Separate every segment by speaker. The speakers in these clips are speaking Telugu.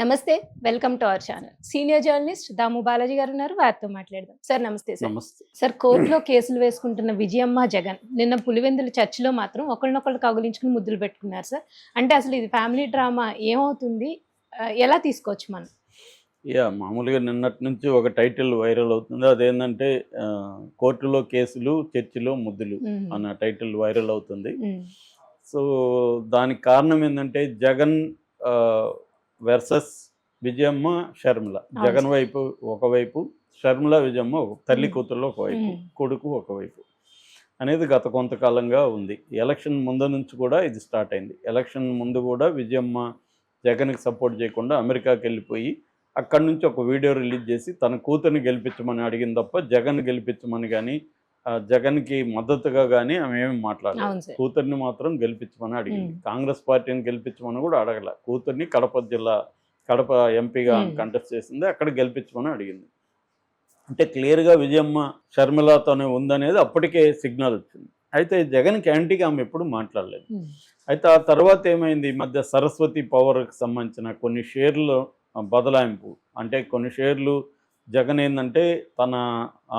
Speaker 1: నమస్తే. Welcome to our channel. Senior journalist Damu Balaji గారు ఉన్నారు. వారితో మాట్లాడదాం. సార్ నమస్తే సార్.
Speaker 2: నమస్తే.
Speaker 1: సార్ కోర్టులో కేసులు వేసుకుంటున్న విజయమ్మ, జగన్ నిన్న పులివెందుల చర్చిలో మాత్రం ఒకళ్ళనొకళ్ళు కౌగిలించుకుని ముద్దులు పెట్టుకున్నారు సార్. అంటే అసలు ఇది ఫ్యామిలీ డ్రామా ఏమవుతుంది? ఎలా తీసుకోవచ్చు మనం?
Speaker 2: మామూలుగా నిన్నటి నుంచి ఒక టైటిల్ వైరల్ అవుతుంది. అదేంటంటే కోర్టులో కేసులు, చర్చిలో ముద్దులు అన్న టైటిల్ వైరల్ అవుతుంది. సో దానికి కారణం ఏంటంటే జగన్ వర్సెస్ విజయమ్మ, షర్మిల. జగన్ వైపు ఒకవైపు, షర్మిల విజయమ్మ తల్లి కూతుర్లో ఒకవైపు, కొడుకు ఒకవైపు అనేది గత కొంతకాలంగా ఉంది. ఎలక్షన్ ముందు నుంచి కూడా ఇది స్టార్ట్ అయింది. ఎలక్షన్ ముందు కూడా విజయమ్మ జగన్కి సపోర్ట్ చేయకుండా అమెరికాకి వెళ్ళిపోయి అక్కడి నుంచి ఒక వీడియో రిలీజ్ చేసి తన కూతుర్ని గెలిపించమని అడిగింది తప్ప జగన్ గెలిపించమని కానీ జగన్కి మద్దతుగా కానీ ఆమె ఏమి మాట్లాడలేదు. కూతుర్ని మాత్రం గెలిపించమని అడిగింది. కాంగ్రెస్ పార్టీని గెలిపించమని కూడా అడగల. కూతుర్ని కడప ఎంపీగా కంటెస్ట్ చేసింది, అక్కడ గెలిపించమని అడిగింది. అంటే క్లియర్గా విజయమ్మ షర్మిలతోనే ఉందనేది అప్పటికే సిగ్నల్ వచ్చింది. అయితే జగన్కి యాంటీగా ఆమె ఎప్పుడు మాట్లాడలేదు. అయితే ఆ తర్వాత ఏమైంది, ఈ మధ్య సరస్వతి పవర్కి సంబంధించిన కొన్ని షేర్లు బదలాయింపు, అంటే కొన్ని షేర్లు జగన్ ఏంటంటే తన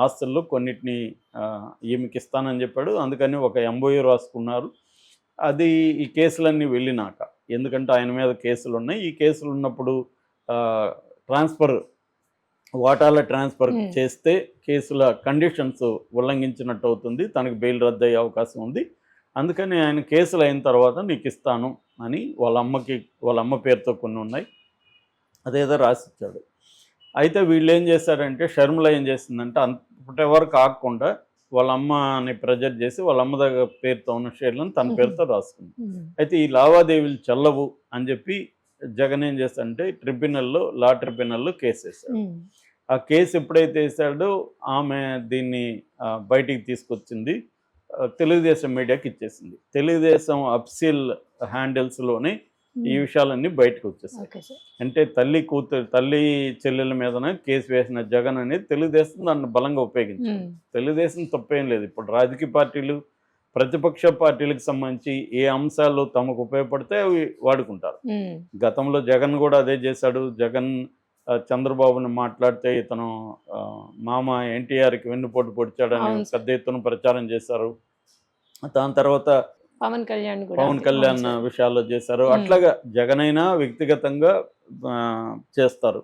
Speaker 2: ఆస్తుల్లో కొన్నిటిని ఈమెకి ఇస్తానని చెప్పాడు. అందుకని ఒక ఎంఓయూ రాసుకున్నారు. అది ఈ కేసులన్నీ వెళ్ళినాక, ఎందుకంటే ఆయన మీద కేసులు ఉన్నాయి. ఈ కేసులు ఉన్నప్పుడు వాటాల ట్రాన్స్ఫర్ చేస్తే కేసుల కండిషన్స్ ఉల్లంఘించినట్టు అవుతుంది, తనకు బెయిల్ రద్దు అయ్యే అవకాశం ఉంది. అందుకని ఆయన కేసులు అయిన తర్వాత నీకు ఇస్తాను అని వాళ్ళ అమ్మ పేరుతో కొన్ని ఉన్నాయి, అదేదో రాసిచ్చాడు. అయితే వీళ్ళు ఏం చేశారంటే, షర్మిల ఏం చేసిందంటే అంతవరకు ఆగకుండా వాళ్ళ అమ్మని ప్రెజర్ చేసి వాళ్ళ అమ్మ దగ్గర పేరుతో ఉన్న షేర్లను తన పేరుతో రాసుకుంది. అయితే ఈ లావాదేవీలు చెల్లవు అని చెప్పి జగన్ ఏం చేస్తాడంటే లా ట్రిబ్యునల్లో కేసు వేశాడు. ఆ కేసు ఎప్పుడైతే వేసాడో ఆమె దీన్ని బయటికి తీసుకొచ్చింది, తెలుగుదేశం మీడియాకి ఇచ్చేసింది. తెలుగుదేశం అఫీషియల్ హ్యాండిల్స్లోనే ఈ విషయాలన్నీ బయటకు వచ్చేసాయి. అంటే తల్లి చెల్లెల మీదన కేసు వేసిన జగన్ అనేది తెలుగుదేశం దాన్ని బలంగా ఉపయోగించారు. తెలుగుదేశం తప్పేం లేదు. ఇప్పుడు రాజకీయ పార్టీలు, ప్రతిపక్ష పార్టీలకు సంబంధించి ఏ అంశాలు తమకు ఉపయోగపడితే అవి వాడుకుంటారు. గతంలో జగన్ కూడా అదే చేశాడు. జగన్ చంద్రబాబుని మాట్లాడితే ఇతను మామ ఎన్టీఆర్కి వెన్నుపోటు పొడిచాడని పెద్ద ఎత్తున ప్రచారం చేశారు. దాని తర్వాత
Speaker 1: పవన్ కళ్యాణ్
Speaker 2: విషయాల్లో చేశారు. అట్లాగా జగన్ అయినా వ్యక్తిగతంగా చేస్తారు.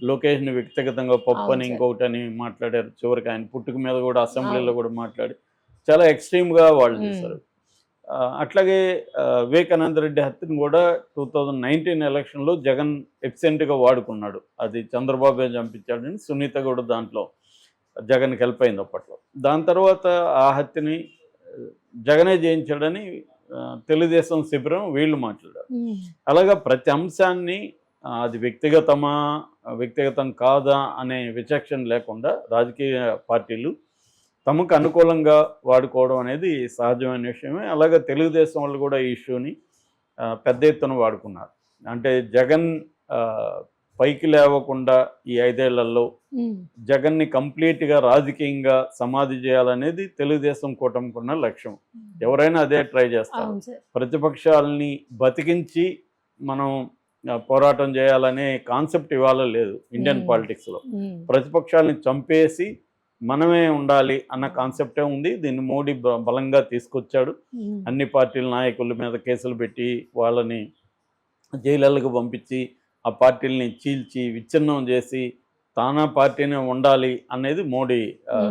Speaker 2: లోకేష్ ని వ్యక్తిగతంగా పప్పు అని ఇంకొకటి అని మాట్లాడారు. చివరికి ఆయన పుట్టుక మీద కూడా అసెంబ్లీలో కూడా మాట్లాడి చాలా ఎక్స్ట్రీమ్ గా వాళ్ళు చేశారు. అట్లాగే వివేకానంద రెడ్డి హత్యను కూడా 2019 ఎలక్షన్లో జగన్ ఎబ్సెంట్గా వాడుకున్నాడు. అది చంద్రబాబు చంపించాడని సునీత కూడా దాంట్లో జగన్కి హెల్ప్ అయింది అప్పట్లో. దాని తర్వాత ఆ హత్యని జగనే జయించాడని తెలుగుదేశం శిబిరం వీళ్ళు మాట్లాడారు. అలాగా ప్రతి అంశాన్ని అది వ్యక్తిగతం కాదా అనే విచక్షణ లేకుండా రాజకీయ పార్టీలు తమకు అనుకూలంగా వాడుకోవడం అనేది సహజమైన విషయమే. అలాగే తెలుగుదేశం వాళ్ళు కూడా ఈ ఇష్యూని పెద్ద ఎత్తున వాడుకున్నారు. అంటే జగన్ పైకి లేవకుండా ఈ 5 ఏళ్లలో జగన్ని కంప్లీట్గా రాజకీయంగా సమాధి చేయాలనేది తెలుగుదేశం కూటమికున్న లక్ష్యం. ఎవరైనా అదే ట్రై చేస్తారు. ప్రతిపక్షాలని బతికించి మనం పోరాటం చేయాలనే కాన్సెప్ట్ ఇవాళ లేదు ఇండియన్ పాలిటిక్స్లో. ప్రతిపక్షాలని చంపేసి మనమే ఉండాలి అన్న కాన్సెప్టే ఉంది. దీన్ని మోడీ బలంగా తీసుకొచ్చాడు. అన్ని పార్టీల నాయకుల మీద కేసులు పెట్టి వాళ్ళని జైళ్ళకు పంపించి ఆ పార్టీలని చీల్చి విచ్ఛిన్నం చేసి తానా పార్టీనే ఉండాలి అనేది మోడీ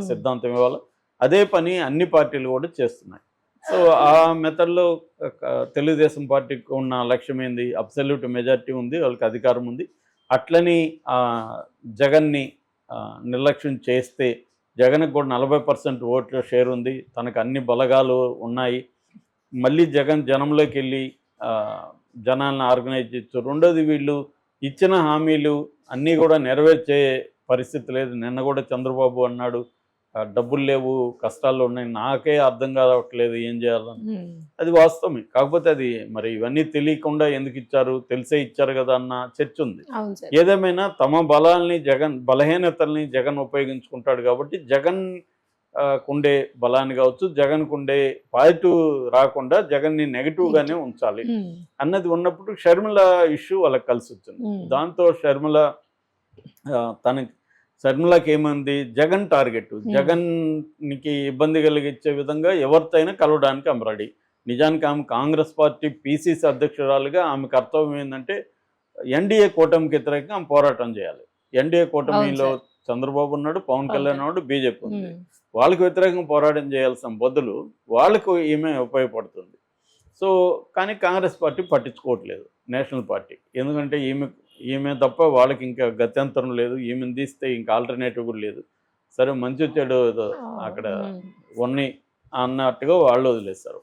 Speaker 2: సిద్ధాంతం. ఇవాళ అదే పని అన్ని పార్టీలు కూడా చేస్తున్నాయి. సో ఆ మెథడ్లో తెలుగుదేశం పార్టీకి ఉన్న లక్ష్యం ఏంది, అబ్సల్యూట్ మెజారిటీ ఉంది, వాళ్ళకి అధికారం ఉంది. అట్లని జగన్ని నిర్లక్ష్యం చేస్తే జగన్కి కూడా 40% ఓట్ల షేర్ ఉంది, తనకు అన్ని బలగాలు ఉన్నాయి. మళ్ళీ జగన్ జనంలోకి వెళ్ళి జనాలను ఆర్గనైజ్ చేయొచ్చు. రెండోది, వీళ్ళు ఇచ్చిన హామీలు అన్నీ కూడా నెరవేర్చే పరిస్థితి లేదు. నిన్న కూడా చంద్రబాబు అన్నాడు డబ్బులు లేవు, కష్టాల్లో ఉన్నాయి, నాకే అర్థం కావట్లేదు ఏం చేయాలని. అది వాస్తవమే. కాకపోతే అది మరి ఇవన్నీ తెలియకుండా ఎందుకు ఇచ్చారు, తెలిసే ఇచ్చారు కదా అన్న చర్చ ఉంది. ఏదేమైనా తమ బలహీనతల్ని జగన్ ఉపయోగించుకుంటాడు కాబట్టి జగన్ కుండే బలాన్ని కావచ్చు, జగన్ కుండే పాజిటివ్ రాకుండా జగన్ని నెగిటివ్గానే ఉంచాలి అన్నది ఉన్నప్పుడు షర్మిల ఇష్యూ వాళ్ళకి కలిసి వచ్చింది. దాంతో షర్మిలకి ఏమైంది, జగన్ టార్గెట్, జగన్కి ఇబ్బంది కలిగించే విధంగా ఎవరితోనైనా కలవడానికి ఆమె రెడీ. నిజానికి ఆమె కాంగ్రెస్ పార్టీ పిసిసి అధ్యక్షురాలుగా ఆమె కర్తవ్యం ఏంటంటే ఎన్డీఏ కూటమికి వ్యతిరేకంగా ఆమె పోరాటం చేయాలి. ఎన్డీఏ కూటమిలో చంద్రబాబు ఉన్నాడు, పవన్ కళ్యాణ్ ఉన్నాడు, బీజేపీ ఉంది. వాళ్ళకి వ్యతిరేకంగా పోరాటం చేయాల్సిన బదులు వాళ్ళకు ఈమె ఉపయోగపడుతుంది. సో కానీ కాంగ్రెస్ పార్టీ పట్టించుకోవట్లేదు, నేషనల్ పార్టీ. ఎందుకంటే ఈమె తప్ప వాళ్ళకి ఇంకా గత్యంతరం లేదు, ఈమెను తీస్తే ఇంకా ఆల్టర్నేటివ్ కూడా లేదు. సరే మంచి చెడు అక్కడ ఉన్నాయి అన్నట్టుగా వాళ్ళు వదిలేస్తారు.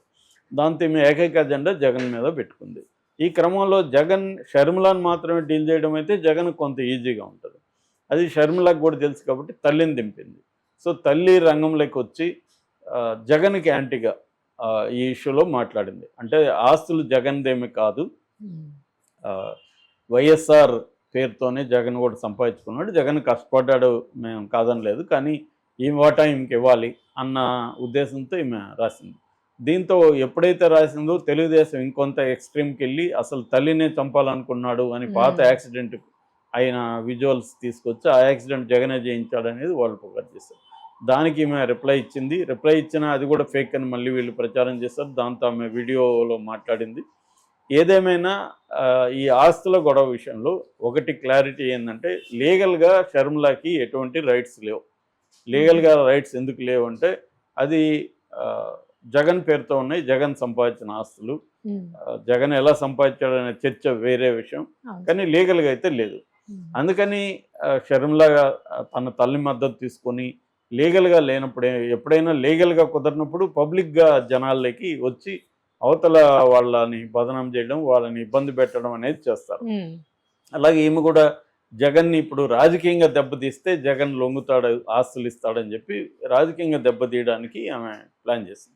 Speaker 2: దాంతో ఈమె ఏకైక అజెండా జగన్ మీద పెట్టుకుంది. ఈ క్రమంలో జగన్ షర్మిలాని మాత్రమే డీల్ చేయడం అయితే జగన్ కొంత ఈజీగా ఉంటుంది. అది షర్మిలకు కూడా తెలుసు కాబట్టి తల్లిని దింపింది. సో తల్లి రంగంలోకి వచ్చి జగన్కి యాంటీగా ఈ ఇష్యూలో మాట్లాడింది. అంటే ఆస్తులు జగన్దేమి కాదు, వైఎస్ఆర్ పేరుతోనే జగన్ కూడా సంపాదించుకున్నాడు, జగన్ కష్టపడ్డాడు, మేము కాదనలేదు, కానీ ఈ వాటా ఈమెకి ఇవ్వాలి అన్న ఉద్దేశంతో ఈమె రాసింది. దీంతో ఎప్పుడైతే రాసిందో తెలుగుదేశం ఇంకొంత ఎక్స్ట్రీమ్కి వెళ్ళి అసలు తల్లినే చంపాలనుకున్నాడు అని పాత యాక్సిడెంట్ అయిన విజువల్స్ తీసుకొచ్చి ఆ యాక్సిడెంట్ జగనే చేయించాడు అనేది వాళ్ళు ఫోకస్ చేస్తారు. దానికి ఈమె రిప్లై ఇచ్చింది. రిప్లై ఇచ్చినా అది కూడా ఫేక్ అని మళ్ళీ వీళ్ళు ప్రచారం చేస్తారు. దాంతో ఆమె వీడియోలో మాట్లాడింది. ఏదేమైనా ఈ ఆస్తుల గొడవ విషయంలో ఒకటి క్లారిటీ ఏంటంటే లీగల్గా షర్మిలాకి ఎటువంటి రైట్స్ లేవు. లీగల్గా రైట్స్ ఎందుకు లేవు అంటే అది జగన్ పేరుతో ఉన్నాయి, జగన్ సంపాదించిన ఆస్తులు. జగన్ ఎలా సంపాదించాడనే చర్చ వేరే విషయం, కానీ లీగల్గా అయితే లేదు. అందుకని షర్మిల తన తల్లి మద్దతు తీసుకొని లీగల్గా లేనప్పుడు, ఎప్పుడైనా లీగల్గా కుదరినప్పుడు పబ్లిక్గా జనాల్లోకి వచ్చి అవతల వాళ్ళని బదనం చేయడం, వాళ్ళని ఇబ్బంది పెట్టడం అనేది చేస్తారు. అలాగే ఈమె కూడా జగన్ని ఇప్పుడు రాజకీయంగా దెబ్బతీస్తే జగన్ లొంగుతాడు, ఆస్తులు ఇస్తాడని చెప్పి రాజకీయంగా దెబ్బతీయడానికి ఆమె ప్లాన్ చేసింది.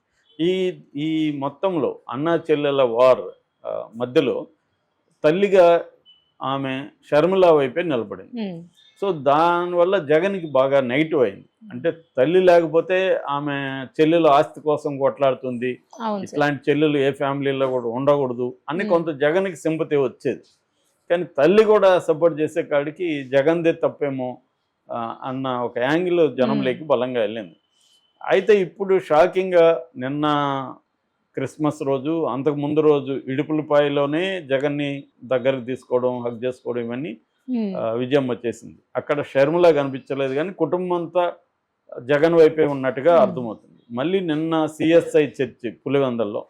Speaker 2: ఈ మొత్తంలో అన్నా చెల్లెల వార్ మధ్యలో తల్లిగా ఆమె షర్మిల వైపే నిలబడింది. సో దానివల్ల జగన్కి బాగా నెగిటివ్ అయింది. అంటే తల్లి లేకపోతే ఆమె చెల్లెలు ఆస్తి కోసం కొట్లాడుతుంది, ఇట్లాంటి చెల్లెలు ఏ ఫ్యామిలీలో కూడా ఉండకూడదు అని కొంత జగన్కి సింపతి వచ్చేది. కానీ తల్లి కూడా సపోర్ట్ చేసే కాడికి జగన్దే తప్పేమో అన్న ఒక యాంగిల్ జనంలోకి బలంగా వెళ్ళింది. అయితే ఇప్పుడు షాకింగ్గా నిన్న క్రిస్మస్ రోజు, అంతకు ముందు రోజు ఇడుపులపాయలోనే జగన్ని దగ్గరకు తీసుకోవడం, హక్ చేసుకోవడం ఇవన్నీ విజయం వచ్చేసింది. అక్కడ షర్మిల కనిపించలేదు, కానీ కుటుంబం అంతా జగన్ వైపే ఉన్నట్టుగా అర్థమవుతుంది. మళ్ళీ నిన్న సిఎస్ఐ చర్చి పులివెందల్లో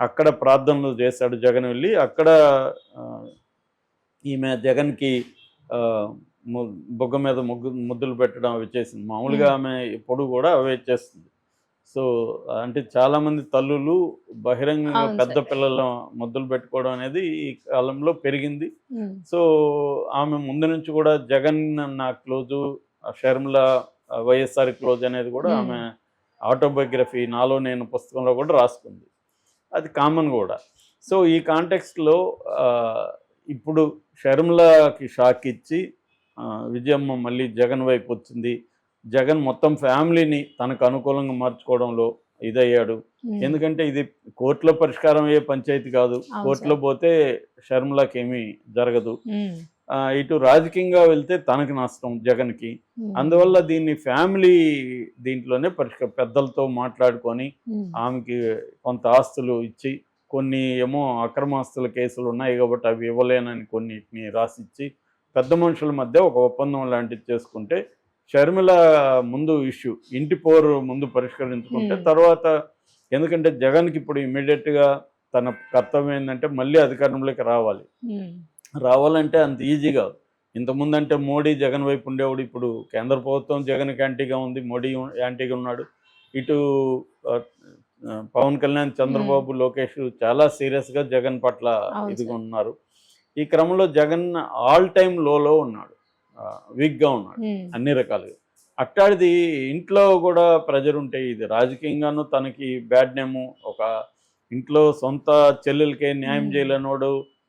Speaker 2: అక్కడ ప్రార్థనలు చేశాడు జగన్ వెళ్ళి. అక్కడ ఈమె జగన్కి బొగ్గ మీద ముద్దులు పెట్టడం అవి చేసింది. మామూలుగా ఆమె ఎప్పుడు కూడా అవే చేస్తుంది. సో అంటే చాలామంది తల్లులు బహిరంగంగా పెద్ద పిల్లల ముద్దులు పెట్టుకోవడం అనేది ఈ కాలంలో పెరిగింది. సో ఆమె ముందు నుంచి కూడా జగన్ నా క్లోజు, షర్మిల వైఎస్ఆర్ క్లోజ్ అనేది కూడా ఆమె ఆటోబయోగ్రఫీ నాలో నేను పుస్తకంలో కూడా రాసుకుంది. అది కామన్ కూడా. సో ఈ కాంటెక్స్ట్లో ఇప్పుడు షర్మిలకి షాక్ ఇచ్చి విజయమ్మ మళ్ళీ జగన్ వైపు వచ్చింది. జగన్ మొత్తం ఫ్యామిలీని తనకు అనుకూలంగా మార్చుకోవడంలో ఇదయ్యాడు. ఎందుకంటే ఇది కోర్టులో పరిష్కారం అయ్యే పంచాయతీ కాదు. కోర్టులో పోతే షర్మిలకి ఏమీ జరగదు. ఇటు రాజకీయంగా వెళ్తే తనకి నష్టం జగన్కి. అందువల్ల దీన్ని ఫ్యామిలీ దీంట్లోనే పెద్దలతో మాట్లాడుకొని ఆమెకి కొంత ఆస్తులు ఇచ్చి, కొన్ని ఏమో అక్రమాస్తుల కేసులు ఉన్నాయి కాబట్టి అవి ఇవ్వలేనని కొన్నిటిని రాసిచ్చి పెద్ద మనుషుల మధ్య ఒక ఒప్పందం లాంటిది చేసుకుంటే షర్మిల ముందు ఇష్యూ ఇంటి పోరు ముందు పరిష్కరించుకుంటే తర్వాత, ఎందుకంటే జగన్కి ఇప్పుడు ఇమీడియట్గా తన కర్తవ్యం ఏంటంటే మళ్ళీ అధికారంలోకి రావాలంటే అంత ఈజీగా. ఇంతకుముందు అంటే మోడీ జగన్ వైపు ఉండేవాడు, ఇప్పుడు కేంద్ర ప్రభుత్వం జగన్కి యాంటీగా ఉంది, మోడీ యాంటీగా ఉన్నాడు. ఇటు పవన్ కళ్యాణ్, చంద్రబాబు, లోకేష్ చాలా సీరియస్గా జగన్ పట్ల ఇదిగా ఉన్నారు. ఈ క్రమంలో జగన్ ఆల్ టైమ్ లోలో ఉన్నాడు, వీక్గా ఉన్నాడు అన్ని రకాలుగా. అట్టాడిది ఇంట్లో కూడా ప్రెజర్ ఉంటే ఇది రాజకీయంగాను తనకి బ్యాడ్ నేము. ఒక ఇంట్లో సొంత చెల్లెలకే న్యాయం చేయలేనోడు,